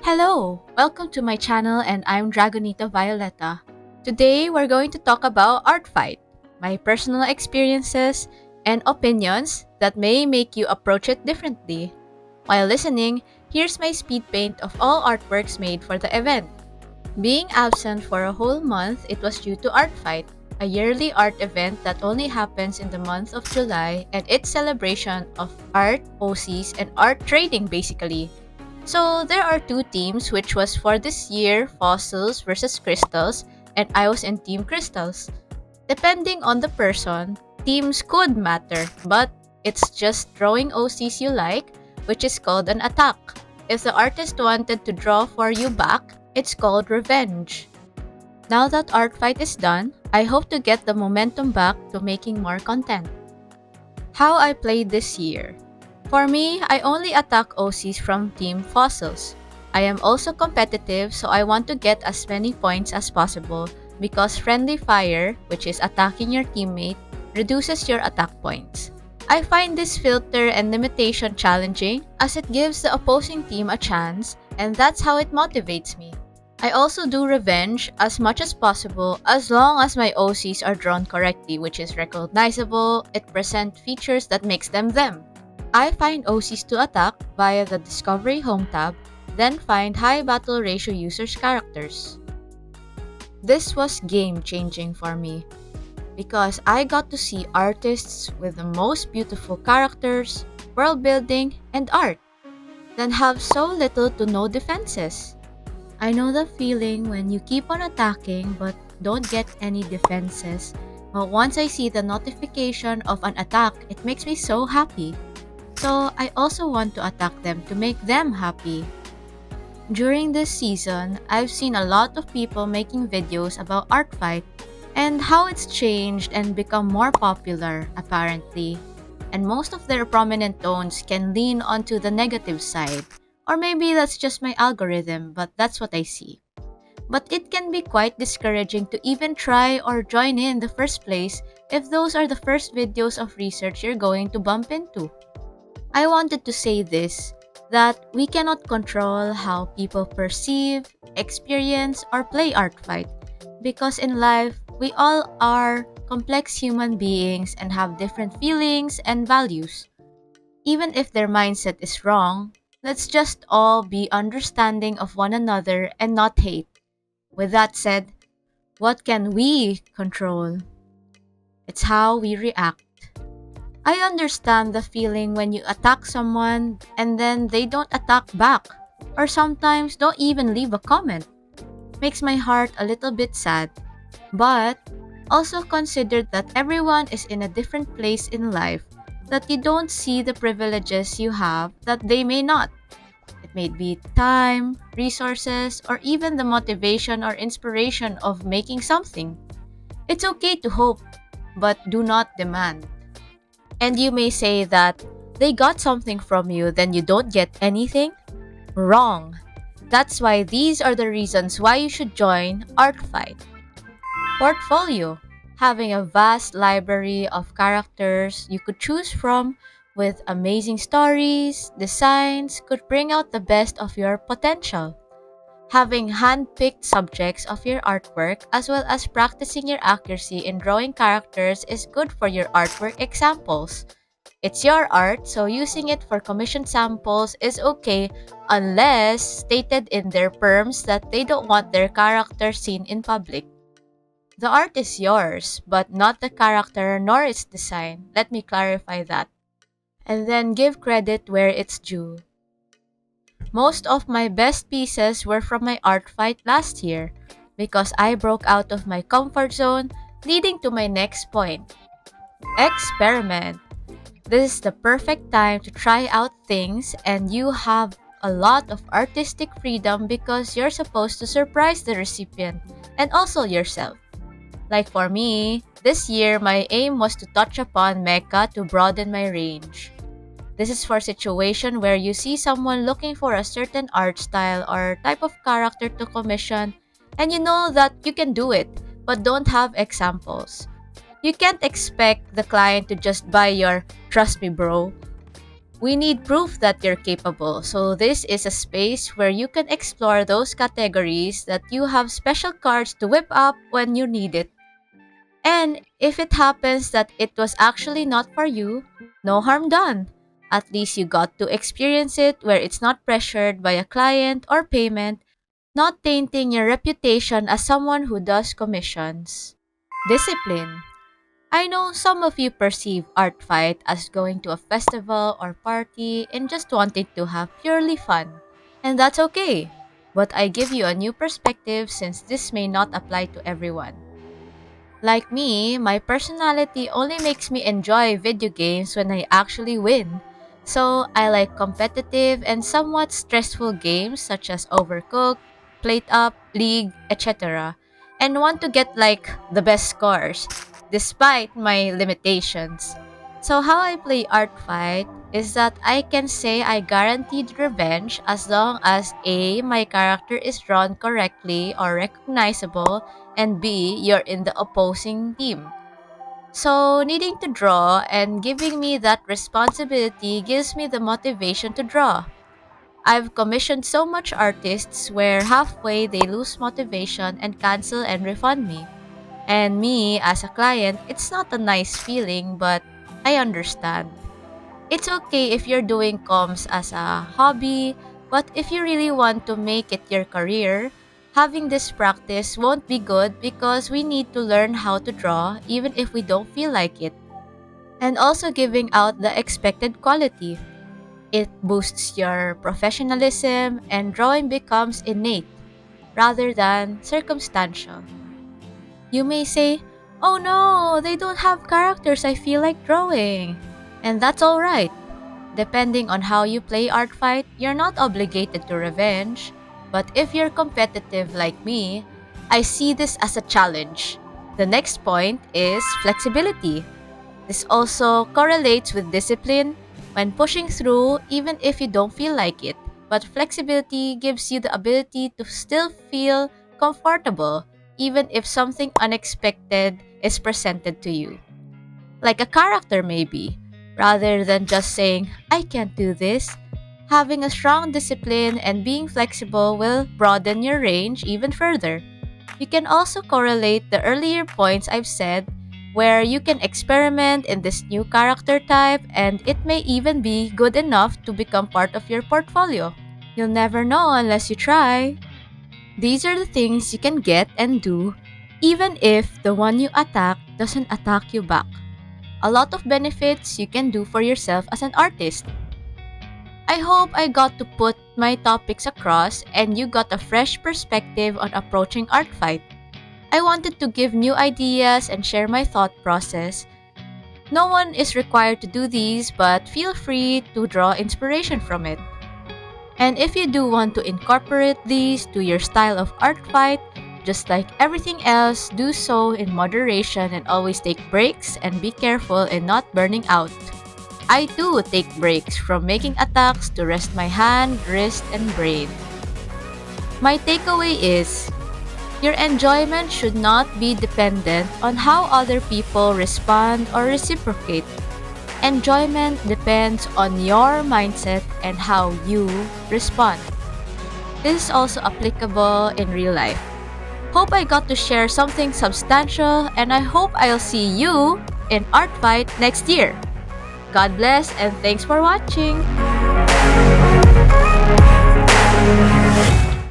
Hello! Welcome to my channel and I'm Dragonita Violeta. Today we're going to talk about ArtFight, my personal experiences and opinions that may make you approach it differently. While listening, here's my speed paint of all artworks made for the event. Being absent for a whole month, it was due to ArtFight, a yearly art event that only happens in the month of July and its celebration of art, OCs, and art trading basically. So there are two teams, which was for this year fossils versus crystals, and I was in team crystals. Depending on the person, teams could matter, but it's just drawing OCs you like, which is called an attack. If the artist wanted to draw for you back, it's called revenge. Now that art fight is done, I hope to get the momentum back to making more content. How I played this year. For me, I only attack OCs from Team Fossils. I am also competitive, so I want to get as many points as possible because friendly fire, which is attacking your teammate, reduces your attack points. I find this filter and limitation challenging as it gives the opposing team a chance, and that's how it motivates me. I also do revenge as much as possible as long as my OCs are drawn correctly, which is recognizable, it presents features that makes them them. I find OCs to attack via the Discovery Home tab, then find high battle ratio users' characters. This was game-changing for me because I got to see artists with the most beautiful characters, world building, and art, then have so little to no defenses. I know the feeling when you keep on attacking but don't get any defenses, but once I see the notification of an attack, it makes me so happy. So I also want to attack them to make them happy. During this season, I've seen a lot of people making videos about ArtFight and how it's changed and become more popular, apparently. And most of their prominent tones can lean onto the negative side. Or maybe that's just my algorithm, but that's what I see. But it can be quite discouraging to even try or join in the first place if those are the first videos of research you're going to bump into. I wanted to say this, that we cannot control how people perceive, experience, or play ArtFight because in life, we all are complex human beings and have different feelings and values. Even if their mindset is wrong, let's just all be understanding of one another and not hate. With that said, what can we control? It's how we react. I understand the feeling when you attack someone and then they don't attack back, or sometimes don't even leave a comment. Makes my heart a little bit sad. But also consider that everyone is in a different place in life, that you don't see the privileges you have that they may not. It may be time, resources, or even the motivation or inspiration of making something. It's okay to hope, but do not demand. And you may say that they got something from you, then you don't get anything? Wrong. That's why these are the reasons why you should join ArtFight. Portfolio. Having a vast library of characters you could choose from with amazing stories, designs could bring out the best of your potential. Having hand-picked subjects of your artwork as well as practicing your accuracy in drawing characters is good for your artwork examples. It's your art, so using it for commissioned samples is okay unless stated in their perms that they don't want their character seen in public. The art is yours, but not the character nor its design. Let me clarify that. And then give credit where it's due. Most of my best pieces were from my art fight last year because I broke out of my comfort zone, leading to my next point. Experiment. This is the perfect time to try out things and you have a lot of artistic freedom because you're supposed to surprise the recipient and also yourself. Like for me, this year my aim was to touch upon mecha to broaden my range. This is for situation where you see someone looking for a certain art style or type of character to commission and you know that you can do it but don't have examples. You can't expect the client to just buy your "trust me bro." We need proof that you're capable, so this is a space where you can explore those categories that you have special cards to whip up when you need it. And if it happens that it was actually not for you, no harm done. At least you got to experience it where it's not pressured by a client or payment, not tainting your reputation as someone who does commissions. Discipline. I know some of you perceive ArtFight as going to a festival or party and just wanting to have purely fun. And that's okay. But I give you a new perspective since this may not apply to everyone. Like me, my personality only makes me enjoy video games when I actually win. So I like competitive and somewhat stressful games such as Overcooked, Plate Up, League, etc. and want to get like the best scores, despite my limitations. So how I play Artfight is that I can say I guaranteed revenge as long as A, my character is drawn correctly or recognizable, and B, you're in the opposing team. So, needing to draw and giving me that responsibility gives me the motivation to draw. I've commissioned so much artists where halfway they lose motivation and cancel and refund me. And me, as a client, it's not a nice feeling, but I understand. It's okay if you're doing comms as a hobby, but if you really want to make it your career, having this practice won't be good because we need to learn how to draw even if we don't feel like it. And also giving out the expected quality. It boosts your professionalism and drawing becomes innate rather than circumstantial. You may say, "Oh no, they don't have characters I feel like drawing." And that's alright. Depending on how you play Artfight, you're not obligated to revenge. But if you're competitive like me, I see this as a challenge. The next point is flexibility. This also correlates with discipline when pushing through even if you don't feel like it. But flexibility gives you the ability to still feel comfortable even if something unexpected is presented to you. Like a character maybe. Rather than just saying, "I can't do this," having a strong discipline and being flexible will broaden your range even further. You can also correlate the earlier points I've said, where you can experiment in this new character type and it may even be good enough to become part of your portfolio. You'll never know unless you try. These are the things you can get and do, even if the one you attack doesn't attack you back. A lot of benefits you can do for yourself as an artist. I hope I got to put my topics across and you got a fresh perspective on approaching Artfight. I wanted to give new ideas and share my thought process. No one is required to do these, but feel free to draw inspiration from it. And if you do want to incorporate these to your style of Artfight, just like everything else, do so in moderation and always take breaks and be careful in not burning out. I too take breaks from making attacks to rest my hand, wrist, and brain. My takeaway is, your enjoyment should not be dependent on how other people respond or reciprocate. Enjoyment depends on your mindset and how you respond. This is also applicable in real life. Hope I got to share something substantial and I hope I'll see you in Artfight next year. God bless and thanks for watching!